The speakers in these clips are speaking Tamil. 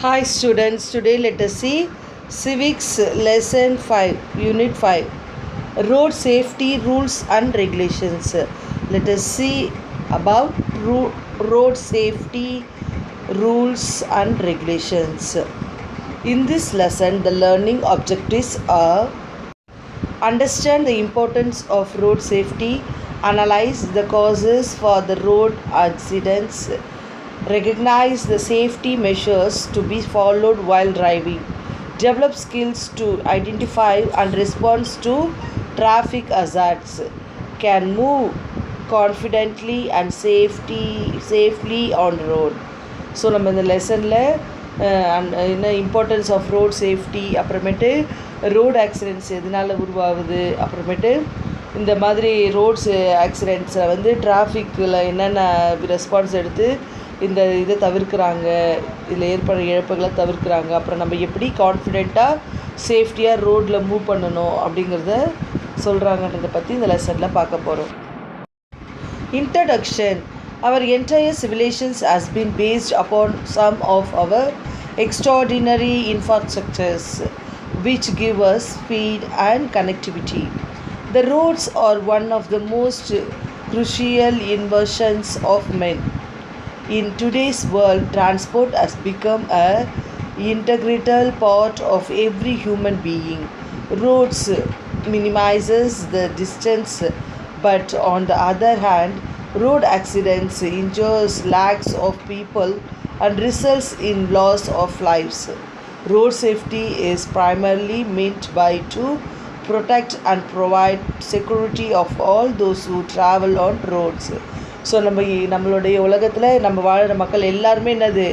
Hi students, today let us see Civics Lesson 5, Unit 5, Road Safety Rules and Regulations. Let us see about road safety rules and regulations. In this lesson, the learning objectives are: understand the importance of road safety, analyze the causes for the road accidents, recognize the safety measures to be followed while driving, develop skills to identify and respond to traffic hazards, can move confidently and safely on road. So நம்ம இந்த லெசனில் என்ன இம்பார்ட்டன்ஸ் ஆஃப் ரோட் சேஃப்டி, அப்புறமேட்டு ரோடு ஆக்சிடெண்ட்ஸ் எதனால் உருவாகுது, அப்புறமேட்டு இந்த மாதிரி ரோட்ஸ் ஆக்சிடெண்ட்ஸை வந்து டிராஃபிக்கில் என்னென்ன ரெஸ்பான்ஸ் எடுத்து இந்த இதை தவிர்க்கிறாங்க, இதில் ஏற்படுற இழப்புகளை தவிர்க்கிறாங்க, அப்புறம் நம்ம எப்படி கான்ஃபிடெண்ட்டாக சேஃப்டியாக ரோட்டில் மூவ் பண்ணணும் அப்படிங்கிறத சொல்கிறாங்கன்றதை பற்றி இந்த லெசனில் பார்க்க போகிறோம். Introduction. Our entire civilization has been based upon some of our extraordinary infrastructures which give us speed and connectivity. The roads are one of the most crucial inventions of man. In today's world, transport has become an integral part of every human being. Roads minimizes the distance, but on the other hand, road accidents injures lakhs of people and results in loss of lives. Road safety is primarily meant by to protect and provide security of all those who travel on roads. So நம்மளுடைய உலகத்தில் நம்ம வாழ்கிற மக்கள் எல்லாருமே என்னது,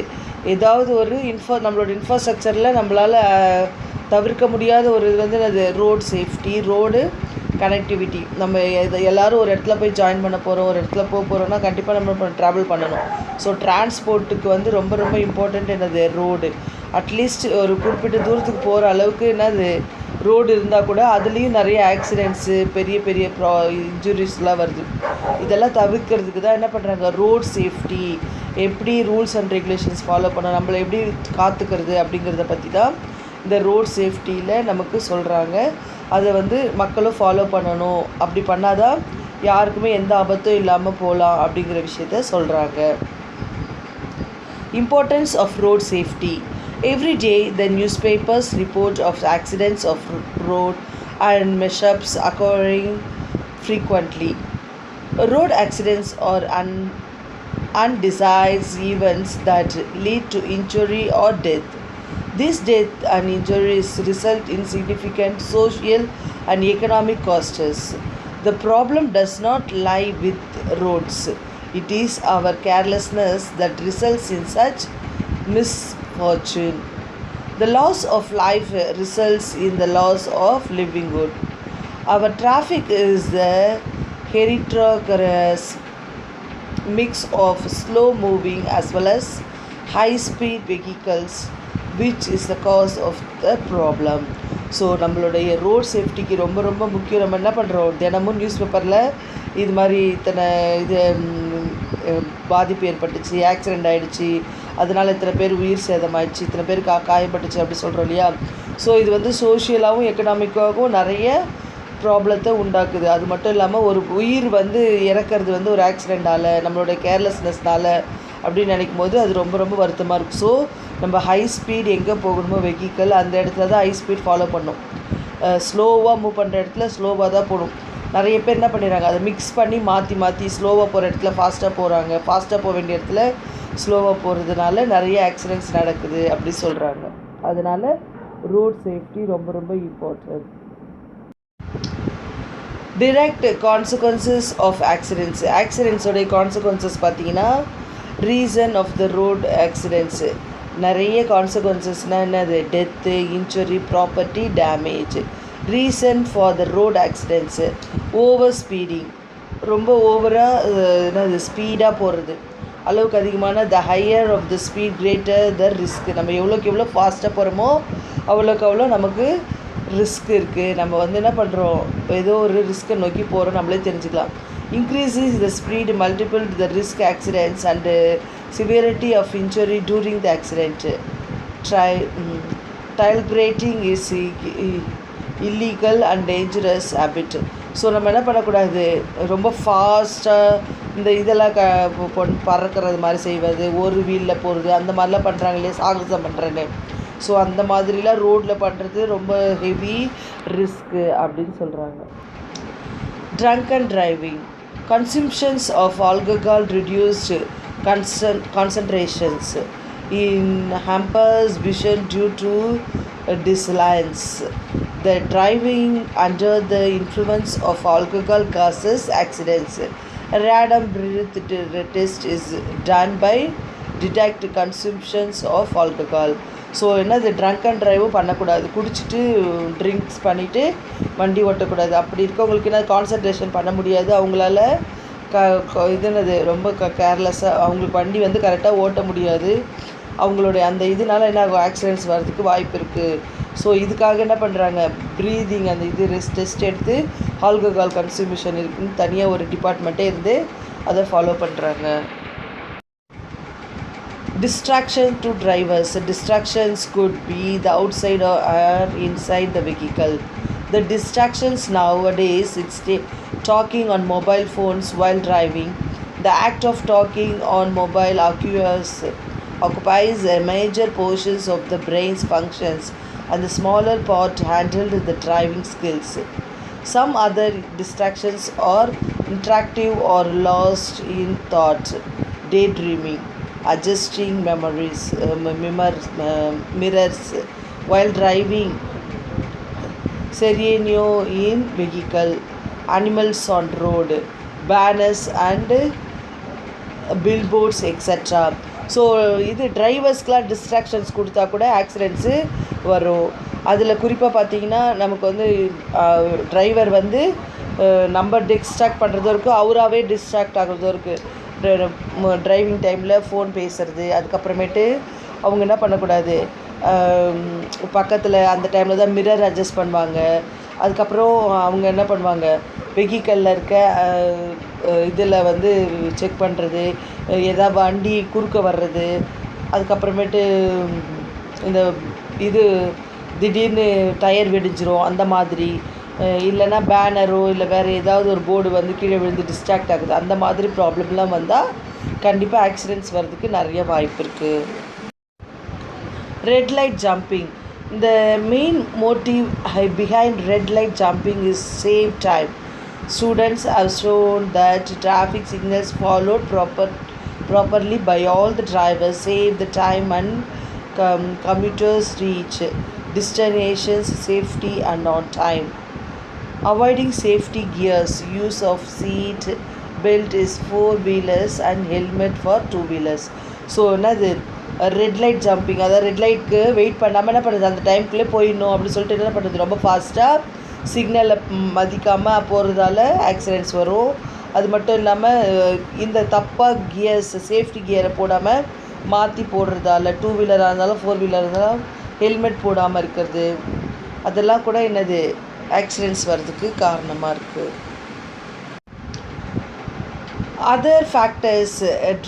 ஏதாவது ஒரு நம்மளோட இன்ஃப்ராஸ்ட்ரக்சரில் நம்மளால் தவிர்க்க முடியாத ஒரு இது வந்து என்னது, ரோடு சேஃப்டி, ரோடு கனெக்டிவிட்டி. நம்ம எல்லோரும் ஒரு இடத்துல போய் ஜாயின் பண்ண போகிறோம், ஒரு இடத்துல போகிறோன்னா கண்டிப்பாக நம்ம ட்ராவல் பண்ணணும். ஸோ டிரான்ஸ்போர்ட்டுக்கு வந்து ரொம்ப ரொம்ப இம்பார்ட்டண்ட் என்னது, ரோடு. அட்லீஸ்ட் ஒரு குறிப்பிட்ட தூரத்துக்கு போகிற அளவுக்கு என்னது ரோடு இருந்தால் கூட அதுலேயும் நிறைய ஆக்சிடெண்ட்ஸு, பெரிய பெரிய இன்ஜுரிஸ்லாம் வருது. இதெல்லாம் தவிர்க்கிறதுக்கு தான் என்ன பண்ணுறாங்க, ரோட் சேஃப்டி, எப்படி ரூல்ஸ் அண்ட் ரெகுலேஷன்ஸ் ஃபாலோ பண்ண, நம்மளை எப்படி காத்துக்கிறது அப்படிங்கிறத பற்றி தான் இந்த ரோட் சேஃப்டியில் நமக்கு சொல்கிறாங்க. அதை வந்து மக்களும் ஃபாலோ பண்ணணும், அப்படி பண்ணாதான் யாருக்குமே எந்த ஆபத்தும் இல்லாமல் போகலாம் அப்படிங்கிற விஷயத்த சொல்கிறாங்க. Importance of road safety. Every day the newspapers report of accidents of road and mishaps occurring frequently. Road accidents are undesired events that lead to injury or death. These death and injuries result in significant social and economic costs. The problem does not lie with roads. It is our carelessness that results in such misfortune. The loss of life results in the loss of livelihood. Our traffic is the heterogeneous mix of slow moving as well as high speed vehicles, which is the cause of the problem. So நம்மளுடைய ரோட் சேஃப்டிக்கு ரொம்ப ரொம்ப முக்கியம். நம்ம என்ன பண்ணுறோம், தினமும் நியூஸ் பேப்பரில் இது மாதிரி இத்தனை இது பாதிப்பு ஏற்பட்டுச்சு, ஆக்சிடெண்ட் ஆகிடுச்சு, அதனால் இத்தனை பேர் உயிர் சேதமாகிடுச்சு, இத்தனை பேர் காயப்பட்டுச்சு அப்படி சொல்கிறோம் இல்லையா. ஸோ இது வந்து சோஷியலாகவும் எக்கனாமிக்காகவும் நிறைய ப்ராப்ளத்தை உண்டாக்குது. அது மட்டும் இல்லாமல் ஒரு உயிர் வந்து இறக்கிறது வந்து ஒரு ஆக்சிடெண்ட்டால், நம்மளோட கேர்லெஸ்னஸ்னால் அப்படின்னு நினைக்கும் போது அது ரொம்ப ரொம்ப வருத்தமாக இருக்கும். ஸோ நம்ம ஹை ஸ்பீட் எங்கே போகணுமோ வெஹிக்கிள், அந்த இடத்துல தான் ஹை ஸ்பீட் ஃபாலோ பண்ணணும். ஸ்லோவாக மூவ் பண்ணுற இடத்துல ஸ்லோவாக தான் போகணும். நிறைய பேர் என்ன பண்ணிடுறாங்க, அதை மிக்ஸ் பண்ணி மாற்றி ஸ்லோவாக போகிற இடத்துல ஃபாஸ்ட்டாக போகிறாங்க, ஃபாஸ்ட்டாக போக வேண்டிய இடத்துல ஸ்லோவாக போகிறதுனால நிறைய ஆக்சிடெண்ட்ஸ் நடக்குது அப்படி சொல்கிறாங்க. அதனால் ரோட் சேஃப்டி ரொம்ப ரொம்ப important. Direct consequences of accidents. ஆக்சிடெண்ட்ஸோடைய கான்சிக்வன்சஸ் பார்த்தீங்கன்னா, reason of the road accidents நிறைய கான்சிக்வன்சஸ்னால் என்னது, death, injury, property damage. Reason for the road accidents, over speeding, ரொம்ப ஓவராக என்னது ஸ்பீடாக போகிறது, அளவுக்கு அதிகமான, the higher of the speed greater the risk. நம்ம எவ்வளோக்கு எவ்வளோ ஃபாஸ்ட்டாக போகிறோமோ அவ்வளோக்கு அவ்வளோ நமக்கு ரிஸ்க் இருக்குது. நம்ம வந்து என்ன பண்ணுறோம், ஏதோ ஒரு ரிஸ்க்கை நோக்கி போகிறோம், நம்மளே தெரிஞ்சுக்கலாம். Increases the speed multiple the risk accidents and severity of injury during the accident. tailgating is illegal and dangerous habit. So நம்ம என்ன பண்ணக்கூடாது, ரொம்ப ஃபாஸ்ட்டாக இந்த இதெல்லாம் பறக்கிறது மாதிரி செய்வது, ஒரு வீலில் போகிறது, அந்த மாதிரிலாம் பண்ணுறாங்க இல்லையா, சாகசம் பண்ணுறேன்னு. ஸோ அந்த மாதிரிலாம் ரோட்டில் பண்ணுறது ரொம்ப ஹெவி ரிஸ்க்கு அப்படின்னு சொல்கிறாங்க. Drunken driving. Consumptions of alcohol reduced concentrations in hampers vision due to dislines. The driving under the influence of alcohol causes accidents. A random breath test is done by detect consumptions of alcohol. So என்னது, ட்ரங்க் அண்ட் ட்ரைவும் பண்ணக்கூடாது, குடிச்சிட்டு ட்ரிங்க்ஸ் பண்ணிவிட்டு வண்டி ஓட்டக்கூடாது. அப்படி இருக்கவங்களுக்கு என்ன கான்சன்ட்ரேஷன் பண்ண முடியாது, அவங்களால இதுனது ரொம்ப கேர்லெஸ்ஸாக அவங்களுக்கு வண்டி வந்து கரெக்டாக ஓட்ட முடியாது. அவங்களுடைய அந்த இதனால என்ன ஆகும், ஆக்சிடென்ட்ஸ் வர்றதுக்கு வாய்ப்பு இருக்குது. ஸோ இதுக்காக என்ன பண்ணுறாங்க, ப்ரீதிங் அந்த இது டெஸ்ட் எடுத்து ஆல்கஹால் கன்சூமிஷன் இருக்குன்னு தனியாக ஒரு டிபார்ட்மெண்ட்டே இருந்து அதை ஃபாலோ பண்ணுறாங்க. Distraction to drivers. Distractions could be the outside or inside the vehicle. The distractions nowadays, it's talking on mobile phones while driving. The act of talking on mobile occupies a major portions of the brain's functions, and the smaller part handled the driving skills. Some other distractions are interactive or lost in thought, daydreaming, adjusting mirrors while driving, serenio in vehicle, animals on road, banners and billboards etc. So இது டிரைவர்ஸ்க்கெலாம் டிஸ்ட்ராக்ஷன்ஸ் கொடுத்தா கூட ஆக்சிடென்ட்ஸு வரும். அதில் குறிப்பாக பார்த்திங்கன்னா நமக்கு வந்து டிரைவர் வந்து நம்ம டிஸ்ட்ராக்ட் பண்ணுறதும் இருக்குது, அவராகவே டிஸ்ட்ராக்ட் ஆகிறதும் இருக்குது. டிரைவிங் டைமில் ஃபோன் பேசுகிறது, அதுக்கப்புறமேட்டு அவங்க என்ன பண்ணக்கூடாது, பக்கத்தில் அந்த டைமில் தான் மிரர் அட்ஜஸ்ட் பண்ணுவாங்க. அதுக்கப்புறம் அவங்க என்ன பண்ணுவாங்க, வெஹிக்கலில் இருக்க இதில் வந்து செக் பண்ணுறது, எதாவது வண்டி குறுக்க வர்றது, அதுக்கப்புறமேட்டு இந்த இது திடீர்னு டயர் வெடிஞ்சிரும் அந்த மாதிரி, இல்லைன்னா பேனரோ இல்லை வேறு ஏதாவது ஒரு போர்டு வந்து கீழே விழுந்து டிஸ்ட்ராக்ட் ஆகுது, அந்த மாதிரி ப்ராப்ளம்லாம் வந்தால் கண்டிப்பாக ஆக்சிடென்ட்ஸ் வர்றதுக்கு நிறைய வாய்ப்பு இருக்குது. Red light jumping. The main motive behind red light jumping is save time. Students have shown that traffic signals followed properly by all the drivers save the time and commuters reach destinations safely and on time. Avoiding safety gears, use of seat belt is 4-wheelers and helmet for 2-wheelers. So என்னது, ரெட் லைட் ஜம்பிங், அதாவது ரெட் லைட்டுக்கு வெயிட் பண்ணாமல் என்ன பண்ணுறது, அந்த டைமுக்குள்ளே போயிடணும் அப்படின்னு சொல்லிட்டு என்ன பண்ணுறது, ரொம்ப ஃபாஸ்ட்டாக சிக்னலை மதிக்காமல் போகிறதால ஆக்சிடென்ட்ஸ் வரும். அது மட்டும் இல்லாமல் இந்த தப்பாக கியர்ஸ், சேஃப்டி கியரை போடாமல் மாற்றி போடுறதால, 2-வீலராக இருந்தாலும் 4-வீலராக இருந்தாலும் ஹெல்மெட் போடாமல் இருக்கிறது, அதெல்லாம் கூட என்னது ஆக்சிடென்ட்ஸ் வர்றதுக்கு காரணமாக இருக்குது. Other factors,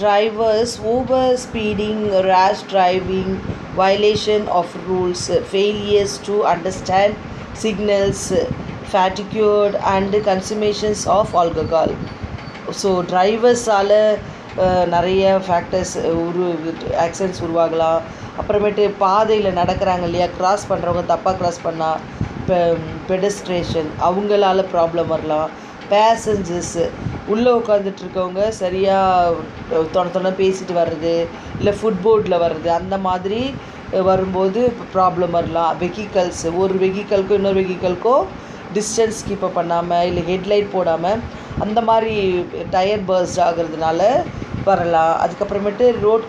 drivers over speeding, rash driving, violation of rules, failures to understand signals, fatigue and consumptions of alcohol. So டிரைவர்ஸால் நிறைய ஃபேக்டர்ஸ் ஆக்சிடென்ட்ஸ் உருவாகலாம். அப்புறமேட்டு பாதையில் நடக்கிறாங்க இல்லையா, கிராஸ் பண்ணுறவங்க தப்பாக கிராஸ் பண்ணால் பெடஸ்ட்ரேஷன் அவங்களால ப்ராப்ளம் வரலாம். பேசஞ்சர்ஸு உள்ளே உட்காந்துட்ருக்கவங்க சரியாக தொண பேசிட்டு வர்றது, இல்லை ஃபுட்போர்டில் வர்றது, அந்த மாதிரி வரும்போது ப்ராப்ளம் வரலாம். வெஹிக்கல்ஸு, ஒரு வெஹிக்கலுக்கும் இன்னொரு வெஹிக்கலுக்கும் டிஸ்டன்ஸ் கீப்பப் பண்ணாமல், இல்லை ஹெட்லைட் போடாமல், அந்த மாதிரி டயர் பர்ஸ்ட் ஆகிறதுனால வரலாம். அதுக்கப்புறமேட்டு ரோட்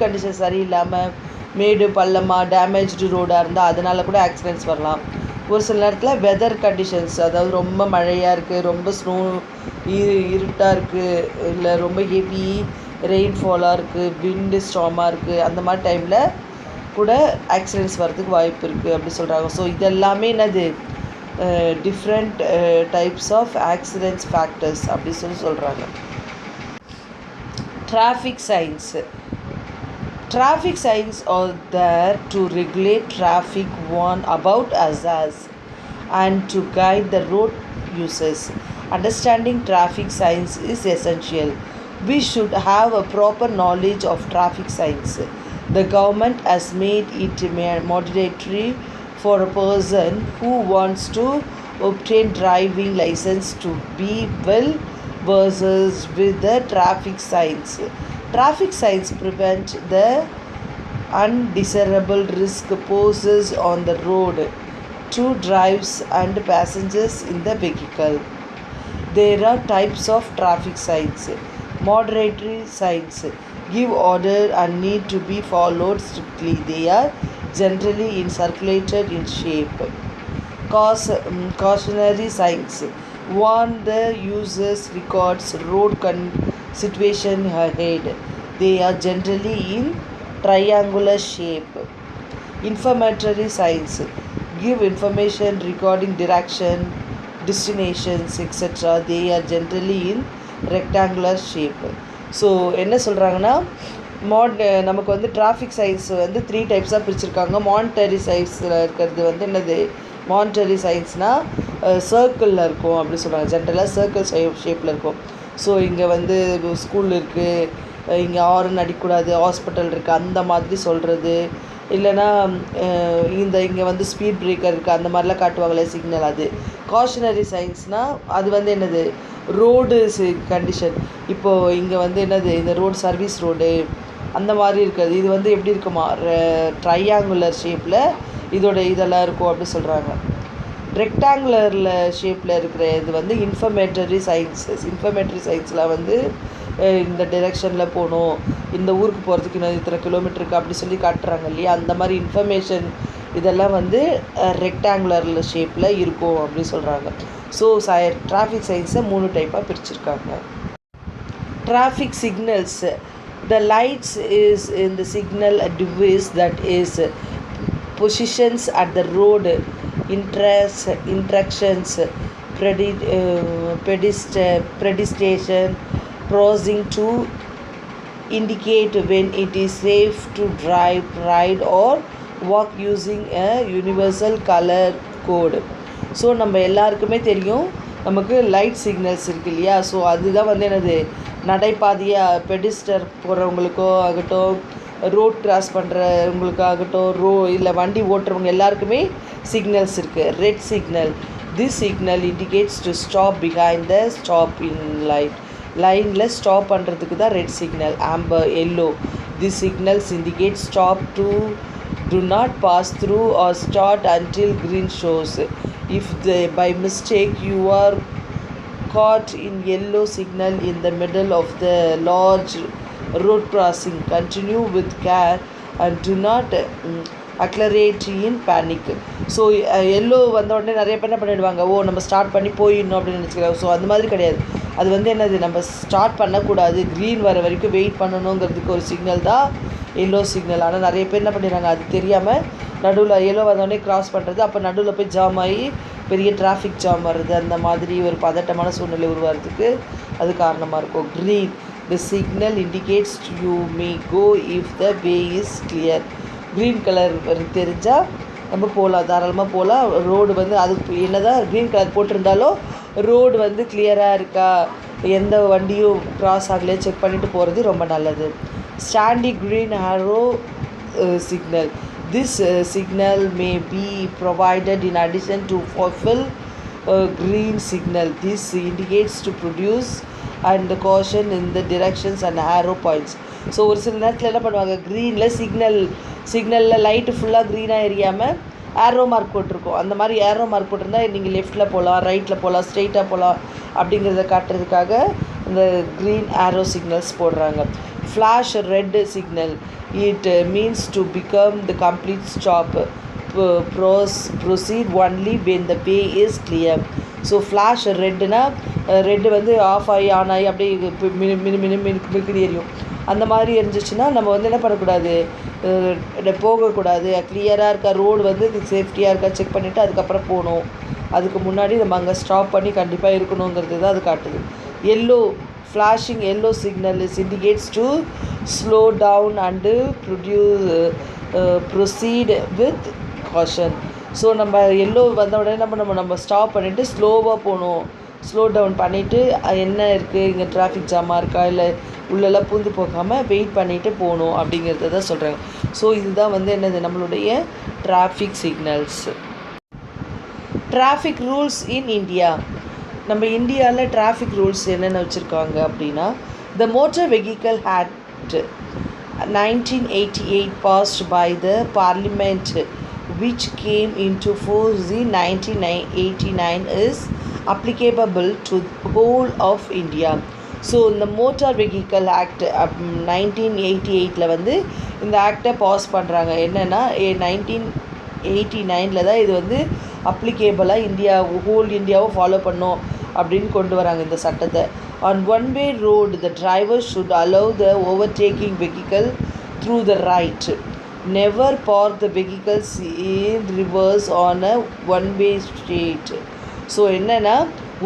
கண்டிஷன் சரியில்லாமல், மேடு பள்ளமாக டேமேஜ்டு ரோடாக இருந்தால் அதனால் கூட ஆக்சிடென்ட்ஸ் வரலாம். ஒரு சில நேரத்தில் வெதர் கண்டிஷன்ஸ், அதாவது ரொம்ப மழையாக இருக்குது, ரொம்ப ஸ்னோ இருட்டாக இருக்குது, இல்லை ரொம்ப ஹெவி ரெயின்ஃபாலாக இருக்குது, விண்டு ஸ்ட்ராமாக இருக்குது, அந்த மாதிரி டைமில் கூட ஆக்சிடென்ட்ஸ் வர்றதுக்கு வாய்ப்பு இருக்குது அப்படி சொல்கிறாங்க. ஸோ இதெல்லாமே என்னது, different types of accidents factors அப்படி சொல்கிறாங்க. Traffic signs. Traffic signs are there to regulate traffic, warn about hazards, and to guide the road users. Understanding traffic signs is essential. We should have a proper knowledge of traffic signs. The government has made it mandatory for a person who wants to obtain driving license to be well versed with the traffic signs. Traffic signs prevent the undesirable risk poses on the road to drivers and passengers in the vehicle. There are types of traffic signs. Moderatory signs give order and need to be followed strictly. They are generally circulated in shape. Cautionary signs warn the users records road situation ahead. They are generally in triangular shape. Informatory signs give information regarding direction, destinations, etc. They are generally in rectangular shape. So என்ன சொல்கிறாங்கன்னா நமக்கு வந்து டிராஃபிக் சைன்ஸ் வந்து 3 டைப்ஸாக பிரிச்சுருக்காங்க. மானிட்டரி சைன்ஸில் இருக்கிறது வந்து என்னது, மானிட்டரி சைன்ஸ்னால் சர்க்கிளில் இருக்கும் அப்படி சொல்கிறாங்க. ஜென்ரலாக சர்க்கிள் ஷேப்பில் இருக்கும். ஸோ இங்கே வந்து ஸ்கூல் இருக்குது, இங்கே ஹாரன் அடிக்கக்கூடாது, ஹாஸ்பிட்டல் இருக்குது, அந்த மாதிரி சொல்கிறது. இல்லைனா இங்கே வந்து ஸ்பீட் பிரேக்கர் இருக்குது, அந்த மாதிரிலாம் காட்டுவாங்களே சிக்னல். அது காஷனரி சைன்ஸ்னால் அது வந்து என்னது, ரோடு கண்டிஷன். இப்போது இங்கே வந்து என்னது, இந்த ரோடு சர்வீஸ் ரோடு அந்த மாதிரி இருக்குது. இது வந்து எப்படி இருக்குமா, ட்ரையாங்குலர் ஷேப்பில் இதெல்லாம் இருக்கும் அப்படி சொல்கிறாங்க. ரெக்டாங்குலரில் ஷேப்பில் இருக்கிற இது வந்து இன்ஃபர்மேட்டரி சயின்ஸஸ். இன்ஃபர்மேட்டரி சயின்ஸில் வந்து இந்த டிரெக்ஷனில் போகணும், இந்த ஊருக்கு போகிறதுக்கு இன்னும் இத்தனை கிலோமீட்டருக்கு அப்படி சொல்லி காட்டுறாங்க இல்லையா, அந்த மாதிரி இன்ஃபர்மேஷன் இதெல்லாம் வந்து ரெக்டாங்குலரில் ஷேப்பில் இருக்கும் அப்படி சொல்கிறாங்க. ஸோ டிராஃபிக் சைன்ஸை 3 டைப்பாக பிரிச்சுருக்காங்க. Traffic signals. The lights is in the signal a device that is positions at the road intersections, pedestrian crossing to indicate when it is safe to drive, ride or walk using a universal color code. So நம்ம எல்லாருக்குமே தெரியும், நமக்கு லைட் சிக்னல்ஸ் இருக்குது இல்லையா. ஸோ அதுதான் வந்து என்னது, நடைபாதையாக பெடிஸ்டர் போகிறவங்களுக்கோ ஆகட்டும், ரோட் கிராஸ் பண்ணுறவங்களுக்காகட்டும், இல்லை வண்டி ஓட்டுறவங்க எல்லாருக்குமே சிக்னல்ஸ் இருக்குது. Red signal, this signal indicates to stop behind the stop இன் லைனில் ஸ்டாப் பண்ணுறதுக்கு தான் red signal. Amber, yellow, this signals indicate stop to do not pass through or start until green shows. If by mistake you are caught in yellow signal in the middle of the large road crossing, continue with care and do not accelerate in panic. So yellow வந்த உடனே நிறைய பேர் என்ன பண்ணிவிடுவாங்க, நம்ம ஸ்டார்ட் பண்ணி போயிடணும் அப்படின்னு நினச்சிக்கிறாங்க. ஸோ அந்த மாதிரி கிடையாது. அது வந்து என்னது, நம்ம ஸ்டார்ட் பண்ணக்கூடாது, க்ரீன் வர வரைக்கும் வெயிட் பண்ணணுங்கிறதுக்கு ஒரு சிக்னல் தான் எல்லோ சிக்னல். ஆனால் நிறைய பேர் என்ன பண்ணிடுறாங்க, அது தெரியாமல் நடுவில் எல்லோ வந்தோடனே கிராஸ் பண்ணுறது, அப்போ நடுவில் போய் ஜாம் ஆகி பெரிய டிராஃபிக் ஜாம் வருது. அந்த மாதிரி ஒரு பதட்டமான சூழ்நிலை உருவாகிறதுக்கு அது காரணமாக இருக்கும். Green, the signal indicates you may go if the way is clear. Green colour தெரிஞ்சால் நம்ம போகலாம், தாராளமாக போகலாம். ரோடு வந்து அதுக்கு என்ன தான் க்ரீன் கலர் போட்டிருந்தாலும் ரோடு வந்து கிளியராக இருக்கா, எந்த வண்டியும் கிராஸ் ஆகலையே செக் பண்ணிவிட்டு போகிறது ரொம்ப நல்லது. Standing green arrow signal. This signal may be provided in addition to fulfill green signal. This indicates to produce and the caution in the directions and arrow points. So ஒரு சில நேரத்தில் என்ன பண்ணுவாங்க, க்ரீனில் சிக்னலில் லைட்டு ஃபுல்லாக க்ரீனாக எரியாமல் ஏரோ மார்க் போட்டிருக்கோம். அந்த மாதிரி ஏரோ மார்க் போட்டிருந்தால் நீங்கள் லெஃப்ட்டில் போகலாம், ரைட்டில் போகலாம், ஸ்ட்ரெயிட்டாக போகலாம் அப்படிங்கிறத காட்டுறதுக்காக இந்த க்ரீன் ஏரோ சிக்னல்ஸ் போடுறாங்க. Flash red signal, it means to become the complete stop. Proceed only when the way is clear. So flash ரெட்டுனா ரெட்டு வந்து ஆஃப் ஆகி ஆன் ஆகி அப்படியே மினுக்குன்னு எரியும். அந்த மாதிரி எரிஞ்சிச்சுன்னா நம்ம வந்து என்ன பண்ணக்கூடாது, போகக்கூடாது. கிளியராக இருக்கா ரோடு வந்து சேஃப்டியாக இருக்கா செக் பண்ணிவிட்டு அதுக்கப்புறம் போகணும். அதுக்கு முன்னாடி நம்ம அங்கே ஸ்டாப் பண்ணி கண்டிப்பாக இருக்கணுங்கிறது தான் அது காட்டுது. Yellow, flashing yellow signal is indicates to slow down and proceed with caution. So நம்ம எல்லோ வந்த உடனே நம்ம ஸ்டாப் பண்ணிவிட்டு ஸ்லோவாக போகணும். ஸ்லோ டவுன் பண்ணிவிட்டு என்ன இருக்குது, இங்கே டிராஃபிக் ஜாமாக இருக்கா, இல்லை உள்ளெல்லாம் பூந்து போகாமல் வெயிட் பண்ணிவிட்டு போகணும் அப்படிங்கிறத தான் சொல்கிறாங்க. ஸோ இதுதான் வந்து என்னது நம்மளுடைய traffic signals. Traffic rules in India. நம்ம இந்தியாவில் டிராஃபிக் ரூல்ஸ் என்னென்ன வச்சுருக்காங்க அப்படின்னா, த motor vehicle act 1988 passed by the Parliament, which came into force in 1989, is applicable to the whole of India. So இந்த மோட்டார் வெஹிக்கல் ஆக்ட் 1988 வந்து இந்த ஆக்டை பாஸ் பண்ணுறாங்க. என்னென்னா 1989 தான் இது வந்து அப்ளிகேபிளாக ஹோல் இந்தியாவும் ஃபாலோ பண்ணோம் அப்படின்னு கொண்டு வராங்க இந்த சட்டத்தை. On one-way road, the driver should allow the overtaking vehicle through the right. Never park the vehicles in reverse on a one-way street. So என்னென்னா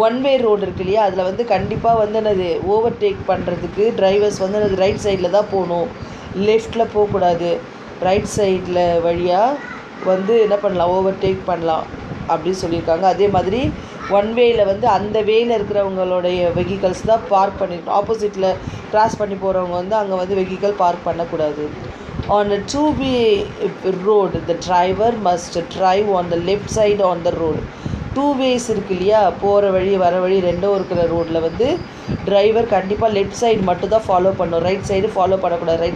ஒன்-வே ரோடு இருக்கு இல்லையா, அதில் வந்து கண்டிப்பாக வந்து என்னது ஓவர்டேக் பண்ணுறதுக்கு டிரைவர்ஸ் வந்து எனக்கு ரைட் சைடில் தான் போகணும், லெஃப்டில் போகக்கூடாது. ரைட் சைடில் வழியாக வந்து என்ன பண்ணலாம், ஓவர்டேக் பண்ணலாம் அப்படின்னு சொல்லியிருக்காங்க. அதே மாதிரி ஒன்-வேயில் வந்து அந்த வேயில் இருக்கிறவங்களுடைய வெஹிக்கல்ஸ் தான் பார்க் பண்ணிருக்கணும். ஆப்போசிட்டில் கிராஸ் பண்ணி போகிறவங்க வந்து அங்கே வந்து வெஹிக்கல் பார்க் பண்ணக்கூடாது. On a two-way road, the driver must drive on the left side on the road. 2 ways இருக்கு இல்லையா, போகிற வழி வர வழி ரெண்டும் இருக்கிற ரோட்டில் வந்து டிரைவர் கண்டிப்பாக லெஃப்ட் சைடு மட்டும் தான் ஃபாலோ பண்ணணும், ரைட் சைடு ஃபாலோ பண்ணக்கூடாது.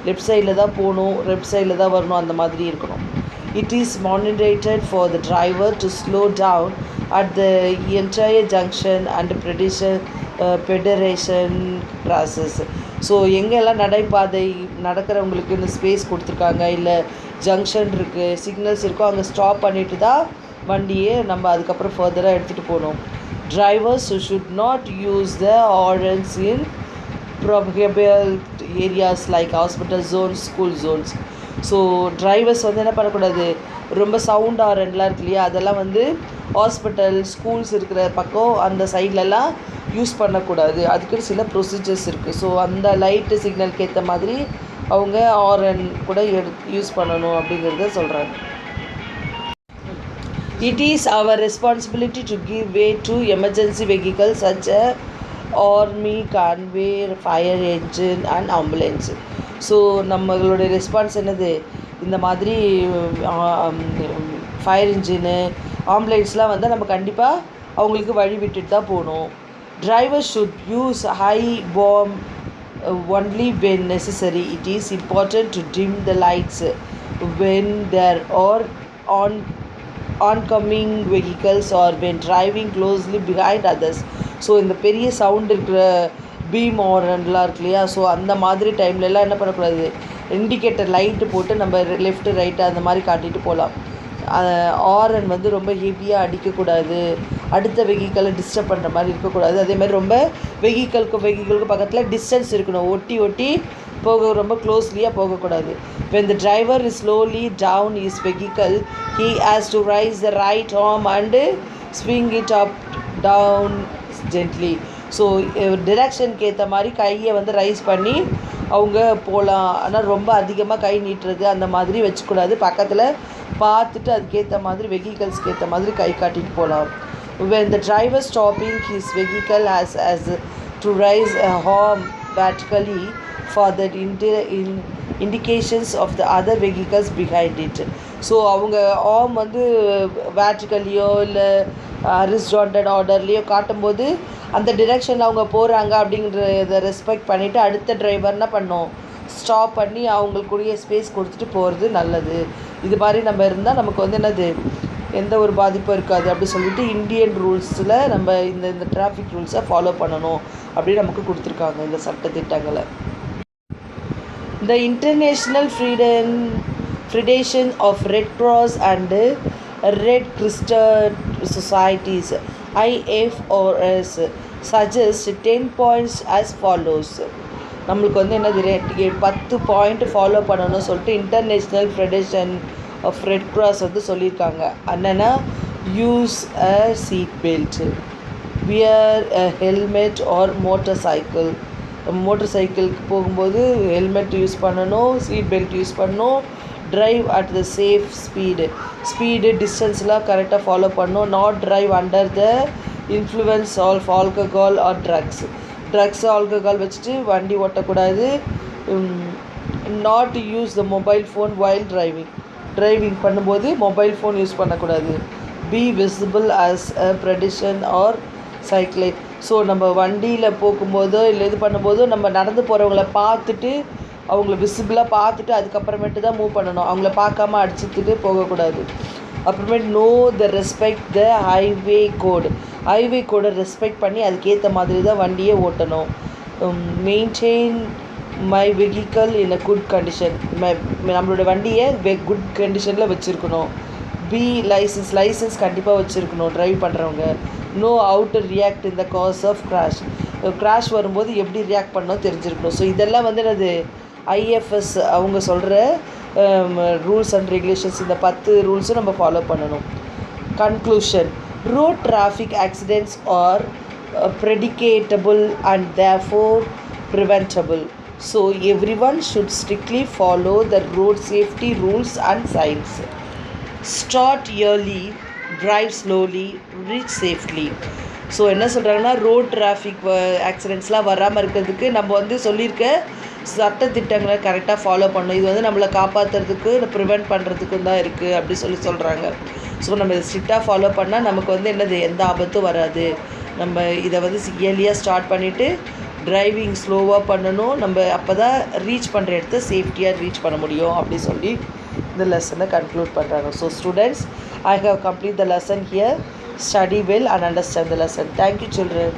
லெஃப்ட் சைடில் தான் போகணும், லெஃப்ட் சைடில் தான் வரணும், அந்த மாதிரி இருக்கணும். It is mandated for the driver to slow down at the entire junction and pedestrian crosses. So எங்கெல்லாம் நடைபாதை நடக்கிறவங்களுக்குன்னு ஸ்பேஸ் கொடுத்துருக்காங்க, இல்லை ஜங்ஷன் இருக்குது, சிக்னல்ஸ் இருக்கோ, அங்கே ஸ்டாப் பண்ணிவிட்டு தான் வண்டியை நம்ம அதுக்கப்புறம் ஃபர்தராக எடுத்துகிட்டு போகணும். Drivers should not use the horns in prohibited areas like hospital zones, school zones. So drivers வந்து என்ன பண்ணக்கூடாது, ரொம்ப சவுண்ட் ஹாரன்லாம் இருக்கு இல்லையா, அதெல்லாம் வந்து ஹாஸ்பிட்டல் ஸ்கூல்ஸ் இருக்கிற பக்கம் அந்த சைட்லலாம் யூஸ் பண்ணக்கூடாது. அதுக்குன்னு சில ப்ரொசீஜர்ஸ் இருக்குது. ஸோ அந்த லைட்டு சிக்னலுக்கு ஏற்ற மாதிரி அவங்க ஹாரன் கூட யூஸ் பண்ணணும் அப்படிங்கிறத சொல்கிறாங்க. It is our responsibility to give way to emergency vehicles such as army, convoy, fire engine and ambulance. So நம்மளுடைய ரெஸ்பான்ஸ் என்னது, இந்த மாதிரி ஃபயர் இன்ஜினு ஆம்புலன்ஸ்லாம் வந்து நம்ம கண்டிப்பாக அவங்களுக்கு வழி விட்டுட்டு தான் போகணும். Drivers should use high bomb only when necessary. It is important to dim the lights when there are oncoming vehicles or when driving closely behind others. So இந்த பெரிய சவுண்ட் இருக்கிற பீம் ஹாரன்லாம் இருக்கு இல்லையா, ஸோ அந்த மாதிரி டைம்லலாம் என்ன பண்ணக்கூடாது, இண்டிகேட்டர் லைட்டு போட்டு நம்ம லெஃப்ட்டு ரைட்டு அந்த மாதிரி காட்டிட்டு போகலாம். ஹாரன் வந்து ரொம்ப ஹெவியாக அடிக்கக்கூடாது, அடுத்த வெஹிக்கலை டிஸ்டர்ப் பண்ணுற மாதிரி இருக்கக்கூடாது. அதே மாதிரி ரொம்ப வெஹிக்கலுக்கு பக்கத்தில் டிஸ்டன்ஸ் இருக்கணும், ஒட்டி ரொம்ப க்ளோஸ்லியாக போகக்கூடாது. When the driver is slowly down his vehicle, he has to raise the right arm and swing it up down gently. So டிரெக்ஷனுக்கு ஏற்ற மாதிரி கையை வந்து ரைஸ் பண்ணி அவங்க போகலாம். ஆனால் ரொம்ப அதிகமாக கை நீட்டுறது அந்த மாதிரி வச்சுக்கூடாது, பக்கத்தில் பார்த்துட்டு அதுக்கேற்ற மாதிரி வெஹிக்கல்ஸ்க்கு ஏற்ற மாதிரி கை காட்டிட்டு போகலாம். When the driver stopping his vehicle has to raise a arm vertically for the indications of the other vehicles behind it. So அவங்க ஆர்ம் வந்து வேர்டிக்கலியோ இல்லை ஹரிசாண்டல் ஆர்டர்லேயோ காட்டும்போது அந்த டிரெக்ஷனில் அவங்க போகிறாங்க அப்படிங்கிறத ரெஸ்பெக்ட் பண்ணிவிட்டு அடுத்த டிரைவர் என்ன பண்ணோம், ஸ்டாப் பண்ணி அவங்களுக்குரிய ஸ்பேஸ் கொடுத்துட்டு போகிறது நல்லது. இது மாதிரி நம்ம இருந்தால் நமக்கு வந்து என்னது எந்த ஒரு பாதிப்பும் இருக்காது அப்படி சொல்லிட்டு இந்தியன் ரூல்ஸில் நம்ம இந்த டிராஃபிக் ரூல்ஸை ஃபாலோ பண்ணணும் அப்படின்னு நமக்கு கொடுத்துருக்காங்க இந்த சட்டத்திட்டங்களை. The International Federation of Red Cross and Red Crescent Societies IFRS suggests 10 points as follows. நம்மளுக்கு வந்து என்னது 10 பாயிண்ட் ஃபாலோ பண்ணணும்னு சொல்லிட்டு international federation of red cross வந்து சொல்லியிருக்காங்க. என்னென்னா use a seat belt, wear a helmet or motorcycle, மோட்டர் சைக்கிளுக்கு போகும்போது ஹெல்மெட் யூஸ் பண்ணணும், சீட் பெல்ட் யூஸ் பண்ணணும், drive at the safe speed டிஸ்டன்ஸ்லாம் கரெக்டாக ஃபாலோ பண்ணணும். Not drive under the influence of alcohol or drugs alcohol வச்சுட்டு வண்டி ஓட்டக்கூடாது. Not use the mobile phone while driving பண்ணும்போது மொபைல் ஃபோன் யூஸ் பண்ணக்கூடாது. Be visible as a பெடிஸ்ட்ரியன் R cyclist. So நம்ம வண்டியில் போகும்போதோ இல்லை இது பண்ணும்போதோ நம்ம நடந்து போகிறவங்கள பார்த்துட்டு அவங்கள விசிபிளாக பார்த்துட்டு அதுக்கப்புறமேட்டு தான் மூவ் பண்ணணும். அவங்கள பார்க்காம அடிச்சுட்டு போகக்கூடாது. அப்புறமேட்டு no the respect the highway கோடை ரெஸ்பெக்ட் பண்ணி அதுக்கேற்ற மாதிரி தான் வண்டியை ஓட்டணும். Maintain my vehicle in a good condition. நம்மளோட வண்டியை குட் கண்டிஷனில் வச்சுருக்கணும். பி லைசன்ஸ் கண்டிப்பாக வச்சுருக்கணும் ட்ரைவ் பண்ணுறவங்க. Know how to react in the case of crash வரும்போது எப்படி ரியாக்ட் பண்ணணும் தெரிஞ்சிருக்கணும். ஸோ இதெல்லாம் வந்து அது ஐஎஃப்எஸ் அவங்க சொல்கிற ரூல்ஸ் அண்ட் ரெகுலேஷன்ஸ். இந்த 10 ரூல்ஸும் நம்ம ஃபாலோ பண்ணணும். Conclusion. Road traffic accidents are predictable and therefore preventable. So everyone should strictly follow the road safety rules and signs. Start early, drive slowly, reach safely. So என்ன சொல்கிறாங்கன்னா ரோட் டிராஃபிக் ஆக்சிடெண்ட்ஸ்லாம் வராமல் இருக்கிறதுக்கு நம்ம வந்து சொல்லியிருக்க சட்டத்திட்டங்களை கரெக்டாக ஃபாலோ பண்ணணும். இது வந்து நம்மளை காப்பாற்றுறதுக்கு ப்ரிவெண்ட் பண்ணுறதுக்கும் தான் இருக்குது அப்படி சொல்கிறாங்க. ஸோ நம்ம இதை ஸ்ட்ரிக்டாக ஃபாலோ பண்ணால் நமக்கு வந்து என்னது எந்த ஆபத்தும் வராது. நம்ம இதை வந்து இயர்லியாக ஸ்டார்ட் பண்ணிவிட்டு டிரைவிங் ஸ்லோவாக பண்ணணும். நம்ம அப்போ தான் ரீச் பண்ணுற இடத்த சேஃப்டியாக ரீச் பண்ண முடியும் அப்படி சொல்லி இந்த லெசனை கன்க்ளூட் பண்ணுறாங்க. So students, I have completed the lesson here. Study well and understand the lesson. Thank you, children.